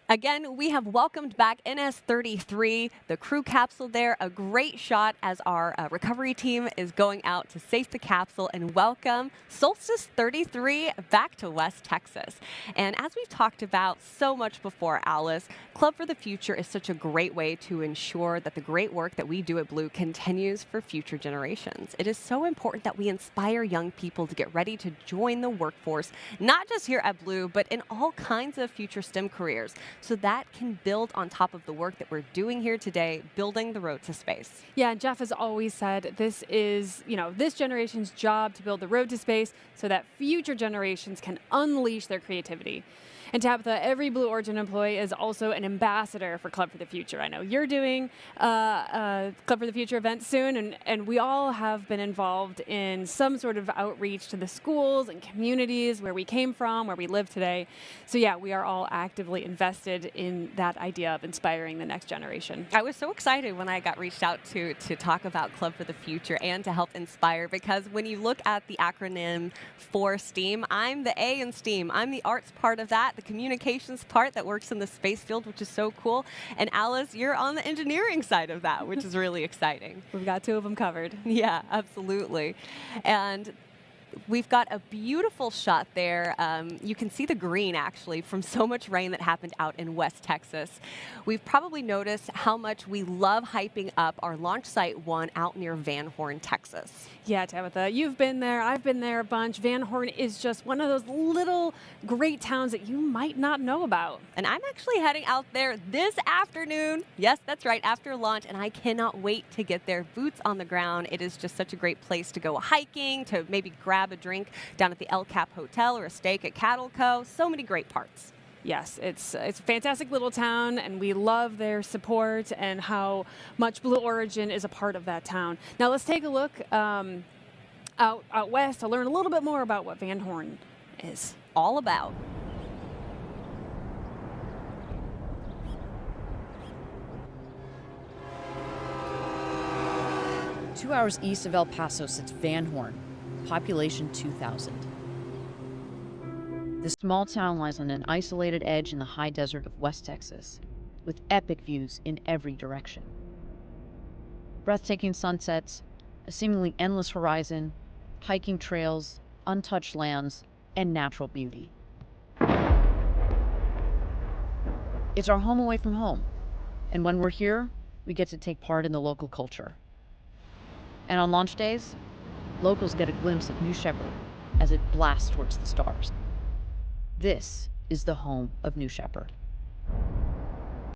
Again, we have welcomed back NS-33, the crew capsule there. A great shot as our recovery team is going out to safe the capsule and welcome Solstice 33 back to West Texas. And as we've talked about so much before, Alice, Club for the Future is such a great way to ensure that the great work that we do at Blue continues for future generations. It is so important that we inspire young people to get ready to join the workforce, not just here at Blue, but in all kinds of future STEM careers, so that can build on top of the work that we're doing here today, building the road to space. Yeah, and Jeff has always said this is, this generation's job to build the road to space so that future generations can unleash their creativity. And Tabitha, every Blue Origin employee is also an ambassador for Club for the Future. I know you're doing a Club for the Future event soon, and we all have been involved in some sort of outreach to the schools and communities where we came from, where we live today. So yeah, we are all actively invested in that idea of inspiring the next generation. I was so excited when I got reached out to talk about Club for the Future and to help inspire, because when you look at the acronym for STEAM, I'm the A in STEAM. I'm the arts part of that, the communications part that works in the space field, which is so cool. And Alice, you're on the engineering side of that, which is really exciting. We've got two of them covered. Yeah, absolutely. And we've got a beautiful shot there. You can see the green, actually, from so much rain that happened out in West Texas. We've probably noticed how much we love hyping up our launch site 1 out near Van Horn, Texas. Yeah, Tabitha, you've been there. I've been there a bunch. Van Horn is just one of those little great towns that you might not know about. And I'm actually heading out there this afternoon. Yes, that's right, after launch, and I cannot wait to get there, boots on the ground. It is just such a great place to go hiking, to maybe grab a drink down at the El Cap Hotel or a steak at Cattle Co. So many great parts. Yes, it's a fantastic little town, and we love their support and how much Blue Origin is a part of that town. Now let's take a look out west to learn a little bit more about what Van Horn is all about. Two hours east of El Paso sits Van Horn, population 2,000. This small town lies on an isolated edge in the high desert of West Texas, with epic views in every direction. Breathtaking sunsets, a seemingly endless horizon, hiking trails, untouched lands, and natural beauty. It's our home away from home, and when we're here, we get to take part in the local culture. And on launch days, locals get a glimpse of New Shepard as it blasts towards the stars. This is the home of New Shepard.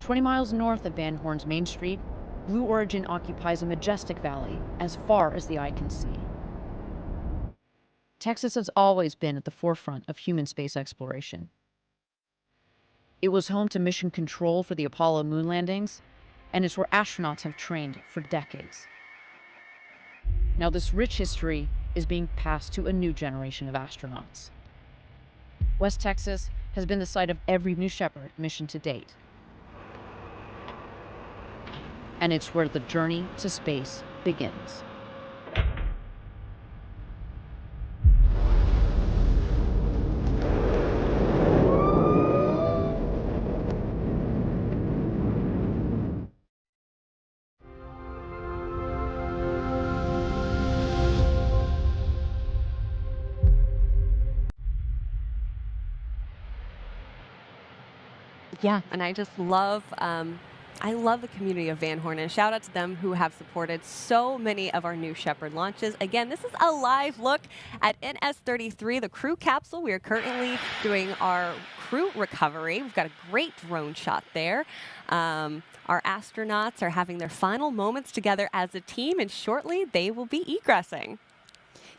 20 miles north of Van Horn's Main Street, Blue Origin occupies a majestic valley as far as the eye can see. Texas has always been at the forefront of human space exploration. It was home to mission control for the Apollo moon landings, and it's where astronauts have trained for decades. Now this rich history is being passed to a new generation of astronauts. West Texas has been the site of every New Shepard mission to date. and it's where the journey to space begins. Yeah, and I just love, I love the community of Van Horn, and shout out to them who have supported so many of our New Shepard launches. Again, this is a live look at NS-33, the crew capsule. We are currently doing our crew recovery. We've got a great drone shot there. Our astronauts are having their final moments together as a team, and shortly they will be egressing.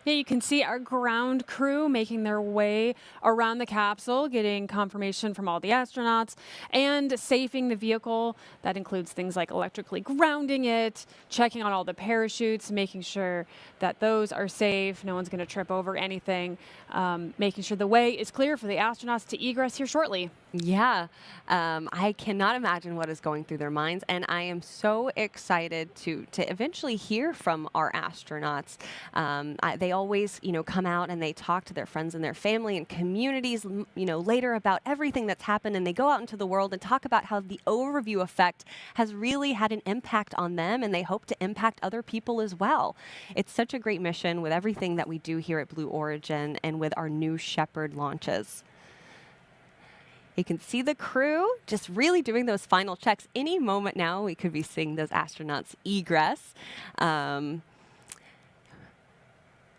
Yeah, you can see our ground crew making their way around the capsule, getting confirmation from all the astronauts, and safing the vehicle. That includes things like electrically grounding it, checking on all the parachutes, making sure that those are safe, no one's going to trip over anything, making sure the way is clear for the astronauts to egress here shortly. Yeah, I cannot imagine what is going through their minds, and I am so excited to eventually hear from our astronauts. They always, come out and they talk to their friends and their family and communities, later about everything that's happened, and they go out into the world and talk about how the overview effect has really had an impact on them, and they hope to impact other people as well. It's such a great mission with everything that we do here at Blue Origin and with our New Shepard launches. You can see the crew just really doing those final checks. Any moment now, we could be seeing those astronauts egress.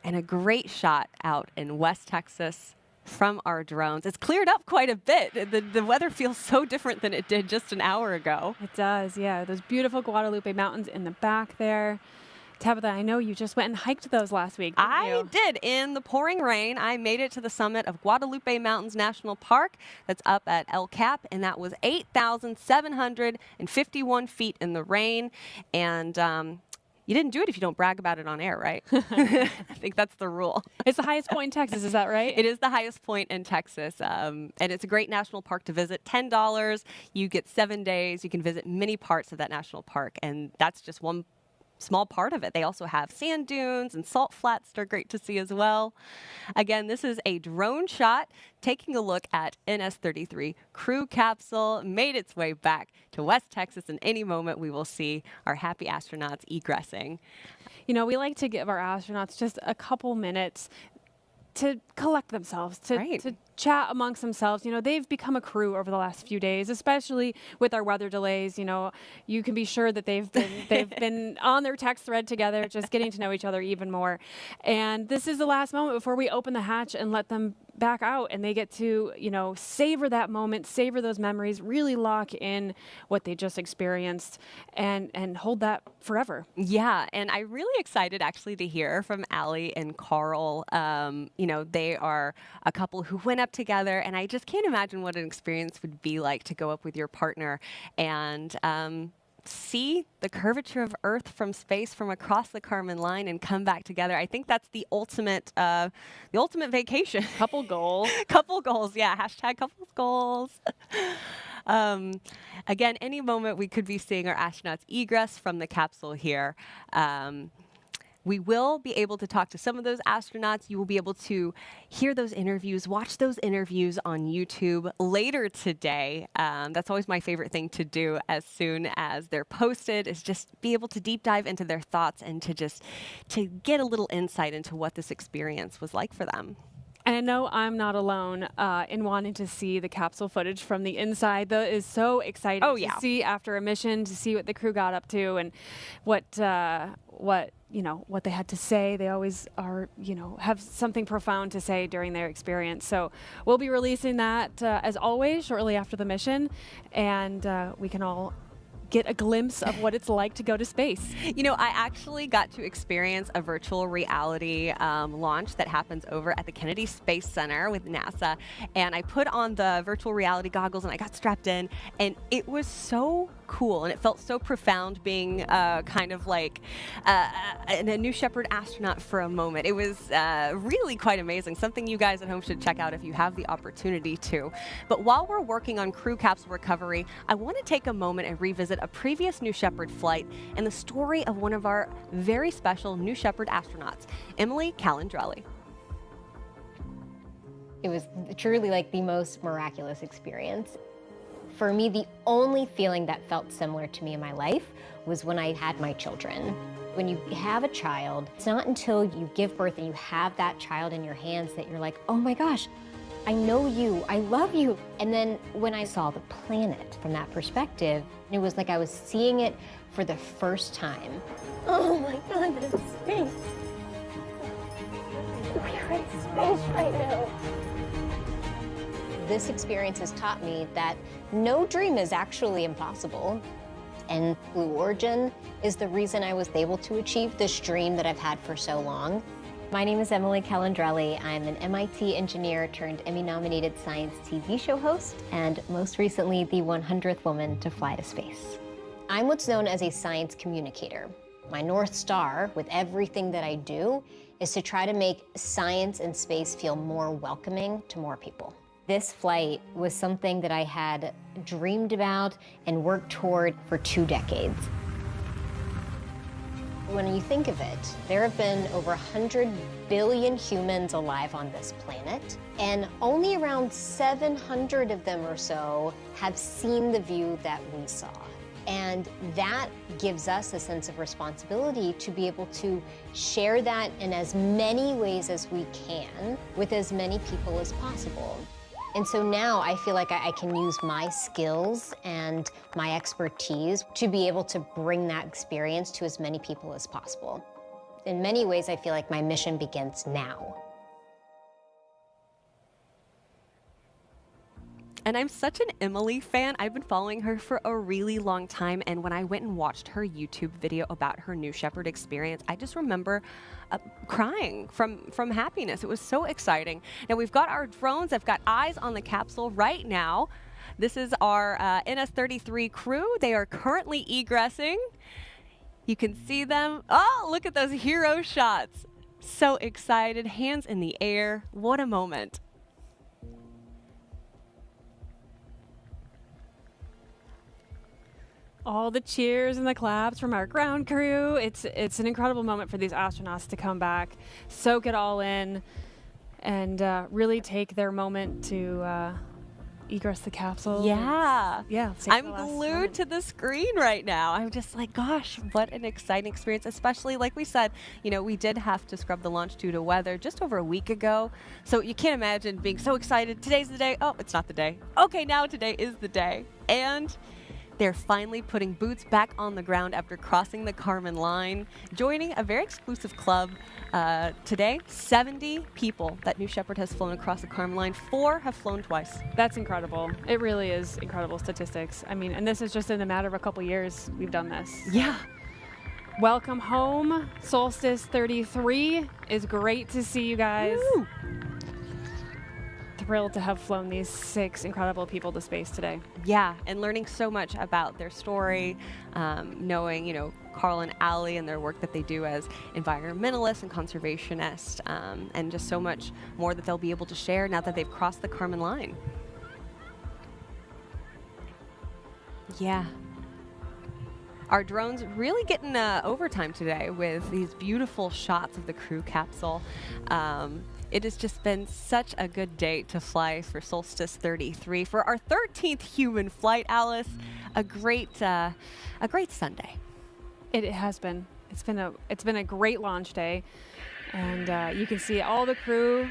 And a great shot out in West Texas from our drones. It's cleared up quite a bit. The weather feels so different than it did just an hour ago. It does, yeah. Those beautiful Guadalupe Mountains in the back there. Tabitha, I know you just went and hiked those last week, didn't you? I did. In the pouring rain, I made it to the summit of Guadalupe Mountains National Park. That's up at El Cap, and that was 8,751 feet in the rain. And you didn't do it if you don't brag about it on air, right? I think that's the rule. It's the highest point in Texas, is that right? It is the highest point in Texas, and it's a great national park to visit. $10, you get 7 days. You can visit many parts of that national park, and that's just one small part of it. They also have sand dunes and salt flats that are great to see as well. Again, this is a drone shot taking a look at NS-33 crew capsule, made its way back to West Texas, and any moment we will see our happy astronauts egressing. We like to give our astronauts just a couple minutes to collect themselves, to chat amongst themselves. They've become a crew over the last few days, especially with our weather delays. You can be sure that they've been on their text thread together, just getting to know each other even more. And this is the last moment before we open the hatch and let them back out, and they get to, savor that moment, savor those memories, really lock in what they just experienced and hold that forever. Yeah, and I'm really excited actually to hear from Allie and Carl. They are a couple who went up together, and I just can't imagine what an experience would be like to go up with your partner and see the curvature of Earth from space from across the Kármán line and come back together. I think that's the ultimate vacation. Couple goals. Couple goals, yeah. Hashtag couples goals. Again, any moment we could be seeing our astronauts egress from the capsule here. We will be able to talk to some of those astronauts. You will be able to hear those interviews, watch those interviews on YouTube later today. That's always my favorite thing to do as soon as they're posted, is just be able to deep dive into their thoughts and to get a little insight into what this experience was like for them. And I know I'm not alone in wanting to see the capsule footage from the inside. That is so exciting to see after a mission, to see what the crew got up to and what they had to say. They always are, have something profound to say during their experience. So we'll be releasing that as always shortly after the mission, and we can all get a glimpse of what it's like to go to space. I actually got to experience a virtual reality launch that happens over at the Kennedy Space Center with NASA. And I put on the virtual reality goggles and I got strapped in, and it was so cool, and it felt so profound being kind of like a New Shepard astronaut for a moment. It was really quite amazing, something you guys at home should check out if you have the opportunity to. But while we're working on crew capsule recovery, I want to take a moment and revisit a previous New Shepard flight and the story of one of our very special New Shepard astronauts, Emily Calandrelli. It was truly like the most miraculous experience. For me, the only feeling that felt similar to me in my life was when I had my children. When you have a child, it's not until you give birth and you have that child in your hands that you're like, oh my gosh, I know you, I love you. And then when I saw the planet from that perspective, it was like I was seeing it for the first time. Oh my God, this is space. We're in space right now. This experience has taught me that no dream is actually impossible. And Blue Origin is the reason I was able to achieve this dream that I've had for so long. My name is Emily Calandrelli. I'm an MIT engineer turned Emmy-nominated science TV show host, and most recently, the 100th woman to fly to space. I'm what's known as a science communicator. My North Star with everything that I do is to try to make science and space feel more welcoming to more people. This flight was something that I had dreamed about and worked toward for 2 decades. When you think of it, there have been over 100 billion humans alive on this planet, and only around 700 of them or so have seen the view that we saw. And that gives us a sense of responsibility to be able to share that in as many ways as we can with as many people as possible. And so now I feel like I can use my skills and my expertise to be able to bring that experience to as many people as possible. In many ways, I feel like my mission begins now. And I'm such an Emily fan. I've been following her for a really long time, and when I went and watched her YouTube video about her New Shepard experience, I just remember crying from happiness. It was so exciting. Now we've got our drones. I've got eyes on the capsule right now. This is our NS-33 crew. They are currently egressing. You can see them. Oh, look at those hero shots. So excited, hands in the air. What a moment. All the cheers and the claps from our ground crew. It's an incredible moment for these astronauts to come back, soak it all in, and really take their moment to egress the capsule. Yeah. Yeah. I'm glued to the screen right now. I'm just like, gosh, what an exciting experience, especially like we said, you know, we did have to scrub the launch due to weather just over a week ago. So you can't imagine being so excited. Today's the day. Oh, it's not the day. Okay, now today is the day. And they're finally putting boots back on the ground after crossing the Kármán line, joining a very exclusive club. Today, 70 people that New Shepard has flown across the Kármán line. 4 have flown twice. That's incredible. It really is incredible statistics. I mean, and this is just in a matter of a couple years we've done this. Yeah. Welcome home, Solstice 33. It's great to see you guys. Woo! Thrilled to have flown these 6 incredible people to space today. Yeah, and learning so much about their story, knowing, you know, Carl and Allie and their work that they do as environmentalists and conservationists, and just so much more that they'll be able to share now that they've crossed the Kármán line. Yeah. Our drones really getting overtime today with these beautiful shots of the crew capsule. It has just been such a good day to fly for Solstice 33 for our 13th human flight, Alice. A great Sunday. It has been. It's been a great launch day, and you can see all the crew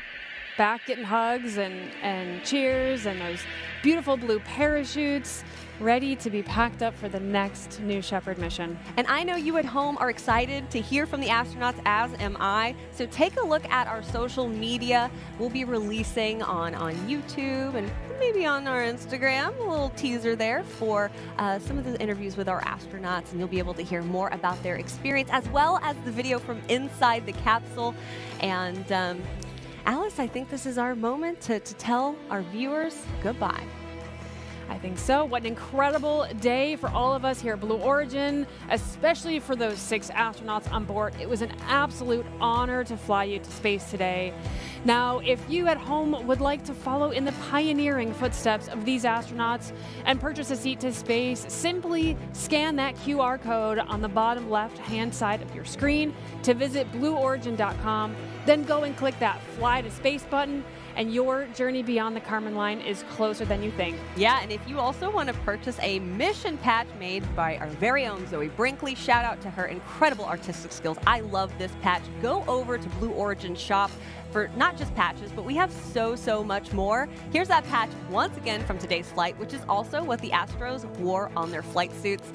back getting hugs and cheers, and those beautiful blue parachutes ready to be packed up for the next New Shepard mission. And I know you at home are excited to hear from the astronauts, as am I. So take a look at our social media. We'll be releasing on YouTube and maybe on our Instagram, a little teaser there for some of the interviews with our astronauts, and you'll be able to hear more about their experience, as well as the video from inside the capsule. And Alice, I think this is our moment to tell our viewers goodbye. I think so. What an incredible day for all of us here at Blue Origin, especially for those 6 astronauts on board. It was an absolute honor to fly you to space today. Now, if you at home would like to follow in the pioneering footsteps of these astronauts and purchase a seat to space, simply scan that QR code on the bottom left-hand side of your screen to visit blueorigin.com. Then go and click that Fly to Space button, and your journey beyond the Kármán line is closer than you think. Yeah, and if you also want to purchase a mission patch made by our very own Zoe Brinkley, shout out to her incredible artistic skills. I love this patch. Go over to Blue Origin shop for not just patches, but we have so much more. Here's that patch once again from today's flight, which is also what the Astros wore on their flight suits.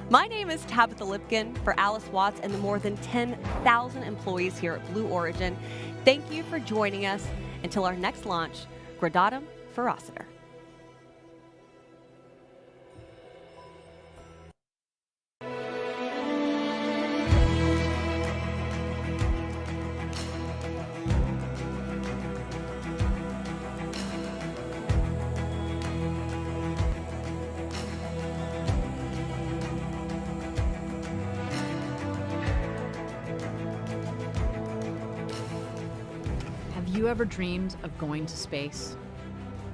My name is Tabitha Lipkin for Alice Watts and the more than 10,000 employees here at Blue Origin. Thank you for joining us. Until our next launch, Gradatum Ferociter. Have you ever dreamed of going to space?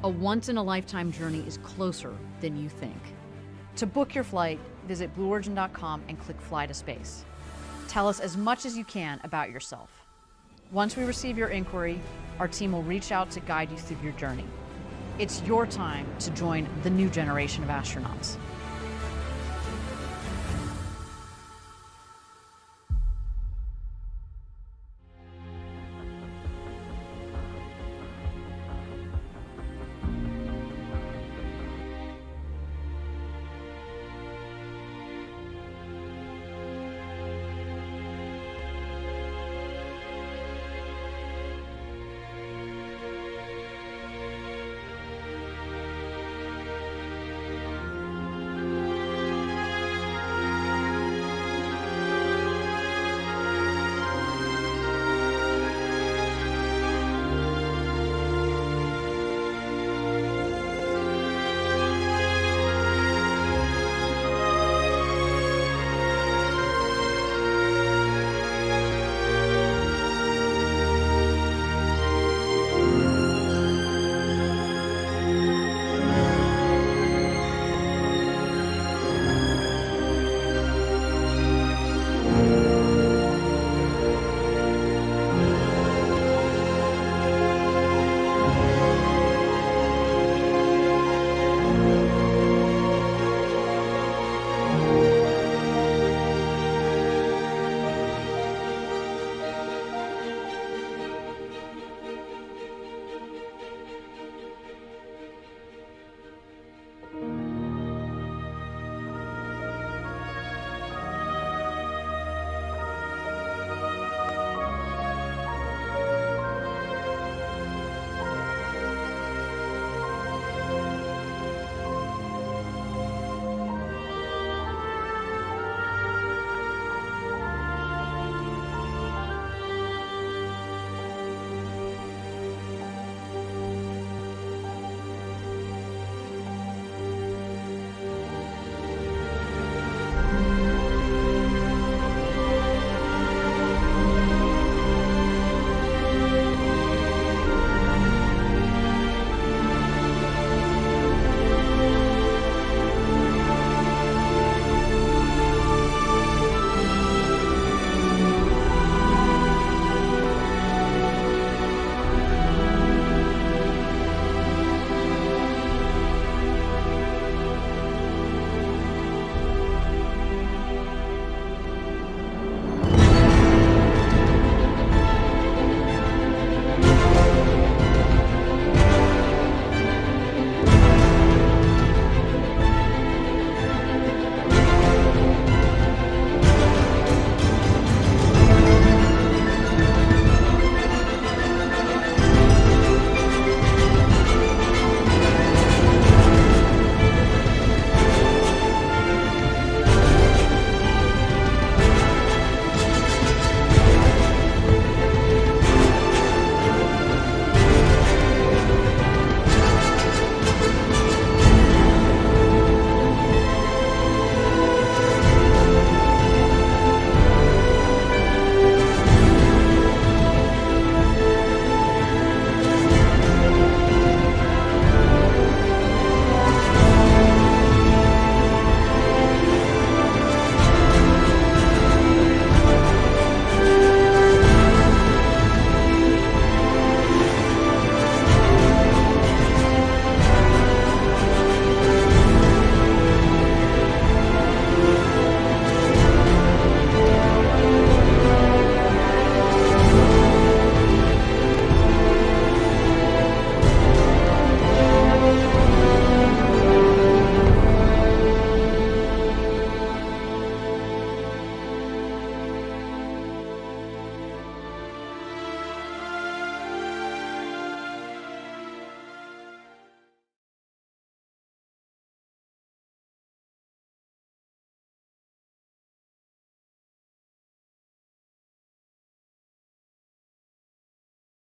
A once-in-a-lifetime journey is closer than you think. To book your flight, visit blueorigin.com and click Fly to Space. Tell us as much as you can about yourself. Once we receive your inquiry, our team will reach out to guide you through your journey. It's your time to join the new generation of astronauts.